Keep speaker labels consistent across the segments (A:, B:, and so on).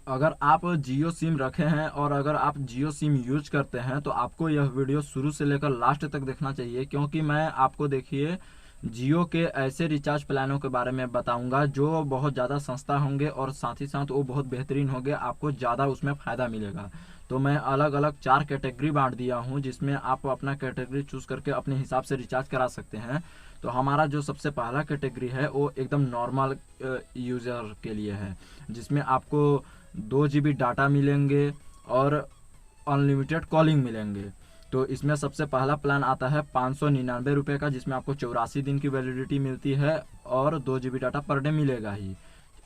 A: अगर आप जियो सिम रखे हैं और अगर आप जियो सिम यूज करते हैं तो आपको यह वीडियो शुरू से लेकर लास्ट तक देखना चाहिए, क्योंकि मैं आपको देखिए जियो के ऐसे रिचार्ज प्लानों के बारे में बताऊंगा जो बहुत ज़्यादा सस्ता होंगे और साथ ही साथ वो बहुत बेहतरीन होंगे, आपको ज़्यादा उसमें फ़ायदा मिलेगा। तो मैं अलग अलग 4 कैटेगरी बांट दिया हूँ जिसमें आप अपना कैटेगरी चूज़ करके अपने हिसाब से रिचार्ज करा सकते हैं। तो हमारा जो सबसे पहला कैटेगरी है वो एकदम नॉर्मल यूज़र के लिए है, जिसमें आपको 2 GB डाटा मिलेंगे और अनलिमिटेड कॉलिंग मिलेंगे। तो इसमें सबसे पहला प्लान आता है 599 रुपये का, जिसमें आपको 84 दिन की वैलिडिटी मिलती है और 2 GB डाटा पर डे मिलेगा ही।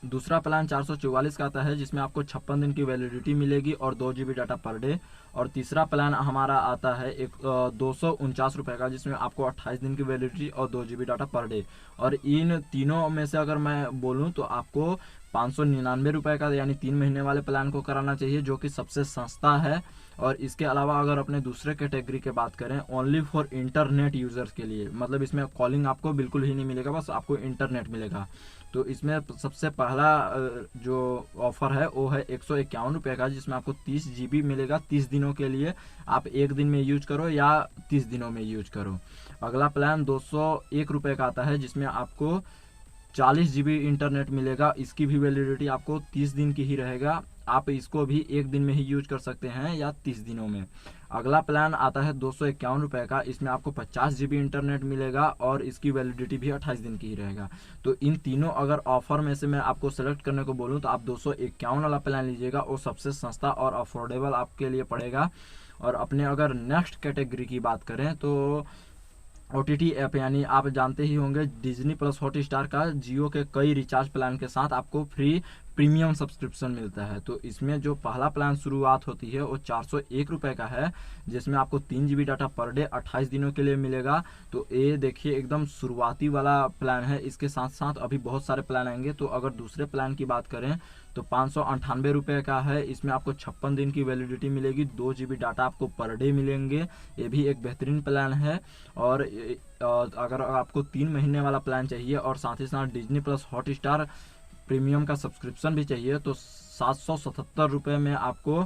A: दूसरा प्लान 444 का आता है जिसमें आपको 56 दिन की वैलिडिटी मिलेगी और 2 GB डाटा पर डे। और तीसरा प्लान हमारा आता है 249 रुपये का, जिसमें आपको 28 दिन की वैलिडिटी और 2 GB डाटा पर डे। और इन तीनों में से अगर मैं बोलूँ तो आपको 599 रुपये का यानी 3 महीने वाले प्लान को कराना चाहिए, जो कि सबसे सस्ता है। और इसके अलावा अगर अपने दूसरे कैटेगरी की बात करें, ओनली फॉर इंटरनेट यूजर्स के लिए, मतलब इसमें कॉलिंग आपको बिल्कुल ही नहीं मिलेगा, बस आपको इंटरनेट मिलेगा। तो इसमें सबसे पहला जो ऑफर है वो है 151 रुपये का, जिसमें आपको 30 GB मिलेगा 30 दिनों के लिए। आप एक दिन में यूज करो या 30 दिनों में यूज करो। अगला प्लान 201 रुपये का आता है जिसमें आपको 40 GB इंटरनेट मिलेगा। इसकी भी वैलिडिटी आपको 30 दिन की ही रहेगा, आप इसको भी एक दिन में ही यूज कर सकते हैं या 30 दिनों में। अगला प्लान आता है 251 रुपये का, इसमें आपको 50 GB इंटरनेट मिलेगा और इसकी वैलिडिटी भी 28 दिन की ही रहेगा। तो इन तीनों अगर ऑफर में से मैं आपको सेलेक्ट करने को बोलूँ तो आप 251 वाला प्लान लीजिएगा, वो सबसे सस्ता और अफोर्डेबल आपके लिए पड़ेगा। और अपने अगर नेक्स्ट कैटेगरी की बात करें तो OTT ऐप, यानी आप जानते ही होंगे डिज्नी प्लस हॉटस्टार का जियो के कई रिचार्ज प्लान के साथ आपको फ्री प्रीमियम सब्सक्रिप्शन मिलता है। तो इसमें जो पहला प्लान शुरुआत होती है वो 401 रुपये का है, जिसमें आपको 3 GB डाटा पर डे 28 दिनों के लिए मिलेगा। तो ये देखिए एकदम शुरुआती वाला प्लान है, इसके साथ साथ अभी बहुत सारे प्लान आएंगे। तो अगर दूसरे प्लान की बात करें तो 598 रुपये का है, इसमें आपको 56 दिन की वैलिडिटी मिलेगी, 2 GB डाटा आपको पर डे मिलेंगे। ये भी एक बेहतरीन प्लान है। और अगर आपको 3 महीने वाला प्लान चाहिए और साथ ही साथ डिज्नी प्लस हॉटस्टार प्रीमियम का सब्सक्रिप्शन भी चाहिए तो 777 रुपये में आपको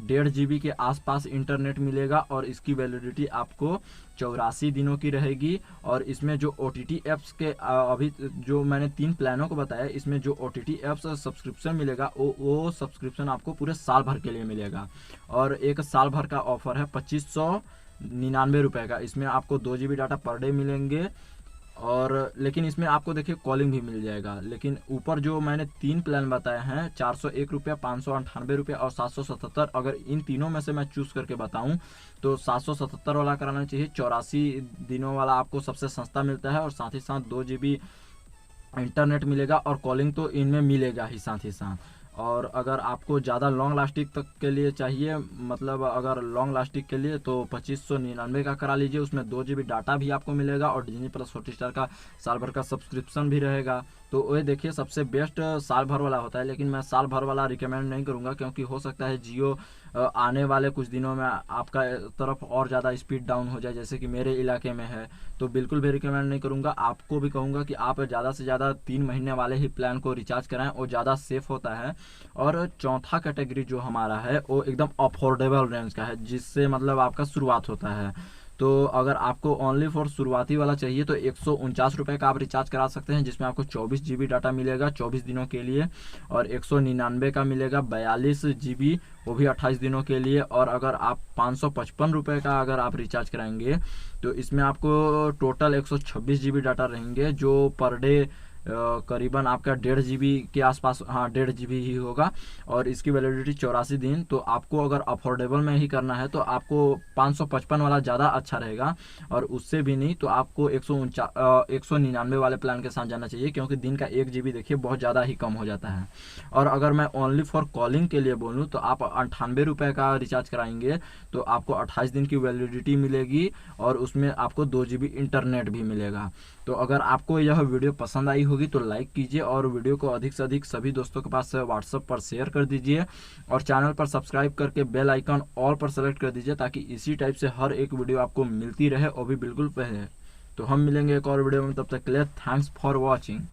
A: 1.5 GB के आसपास इंटरनेट मिलेगा और इसकी वैलिडिटी आपको 84 दिनों की रहेगी। और इसमें जो OTT ऐप्स के अभी जो मैंने 3 प्लानों को बताया, इसमें जो OTT ऐप्स सब्सक्रिप्शन मिलेगा वो सब्सक्रिप्शन आपको पूरे साल भर के लिए मिलेगा। और एक साल भर का ऑफर है 2599 रुपये का, इसमें आपको 2 GB डाटा पर डे मिलेंगे और लेकिन इसमें आपको देखिए कॉलिंग भी मिल जाएगा। लेकिन ऊपर जो मैंने 3 प्लान बताए हैं 401 रुपये, 598 रुपये और 777, अगर इन तीनों में से मैं चूज़ करके बताऊं तो 777 वाला कराना चाहिए। 84 दिनों वाला आपको सबसे सस्ता मिलता है और साथ ही साथ 2 GB इंटरनेट मिलेगा और कॉलिंग तो इनमें मिलेगा ही साथ ही साथ। और अगर आपको ज़्यादा लॉन्ग लास्टिंग तक के लिए चाहिए, मतलब अगर लॉन्ग लास्टिंग के लिए तो 2599 का करा लीजिए, उसमें 2 GB डाटा भी आपको मिलेगा और डिज्नी प्लस हॉटस्टार का साल भर का सब्सक्रिप्शन भी रहेगा। तो वो देखिए सबसे बेस्ट साल भर वाला होता है, लेकिन मैं साल भर वाला रिकमेंड नहीं करूँगा क्योंकि हो सकता है जियो आने वाले कुछ दिनों में आपका तरफ और ज़्यादा स्पीड डाउन हो जाए, जैसे कि मेरे इलाके में है। तो बिल्कुल भी रिकमेंड नहीं करूँगा, आपको भी कहूँगा कि आप ज़्यादा से ज़्यादा 3 महीने वाले ही प्लान को रिचार्ज कराएं, वो ज़्यादा सेफ होता है। और चौथा कैटेगरी जो हमारा है वो एकदम अफोर्डेबल रेंज का है, जिससे मतलब आपका शुरुआत होता है। तो अगर आपको ओनली फॉर शुरुआती वाला चाहिए तो 149 रुपये का आप रिचार्ज करा सकते हैं, जिसमें आपको 24 GB डाटा मिलेगा 24 दिनों के लिए। और 199 का मिलेगा 42 GB, वो भी 28 दिनों के लिए। और अगर आप 555 रुपये का अगर आप रिचार्ज कराएंगे तो इसमें आपको टोटल 126 GB डाटा रहेंगे, जो पर डे करीबन आपका 1.5 GB के आसपास, हाँ 1.5 GB ही होगा। और इसकी वैलिडिटी 84 दिन। तो आपको अगर अफोर्डेबल में ही करना है तो आपको 555 वाला ज़्यादा अच्छा रहेगा, और उससे भी नहीं तो आपको 199 वाले प्लान के साथ जाना चाहिए, क्योंकि दिन का 1 GB देखिए बहुत ज़्यादा ही कम हो जाता है। और अगर मैं ओनली फॉर कॉलिंग के लिए बोलूँ तो आप 98 रुपये का रिचार्ज कराएंगे तो आपको 28 दिन की वैलिडिटी मिलेगी और उसमें आपको 2 GB इंटरनेट भी मिलेगा। तो अगर आपको यह वीडियो पसंद आई होगी तो लाइक कीजिए और वीडियो को अधिक से अधिक सभी दोस्तों के पास व्हाट्सएप पर शेयर कर दीजिए, और चैनल पर सब्सक्राइब करके बेल आइकन ऑल पर सेलेक्ट कर दीजिए, ताकि इसी टाइप से हर एक वीडियो आपको मिलती रहे और भी बिल्कुल पहले। तो हम मिलेंगे एक और वीडियो में, तब तक के लिए थैंक्स फॉर वॉचिंग।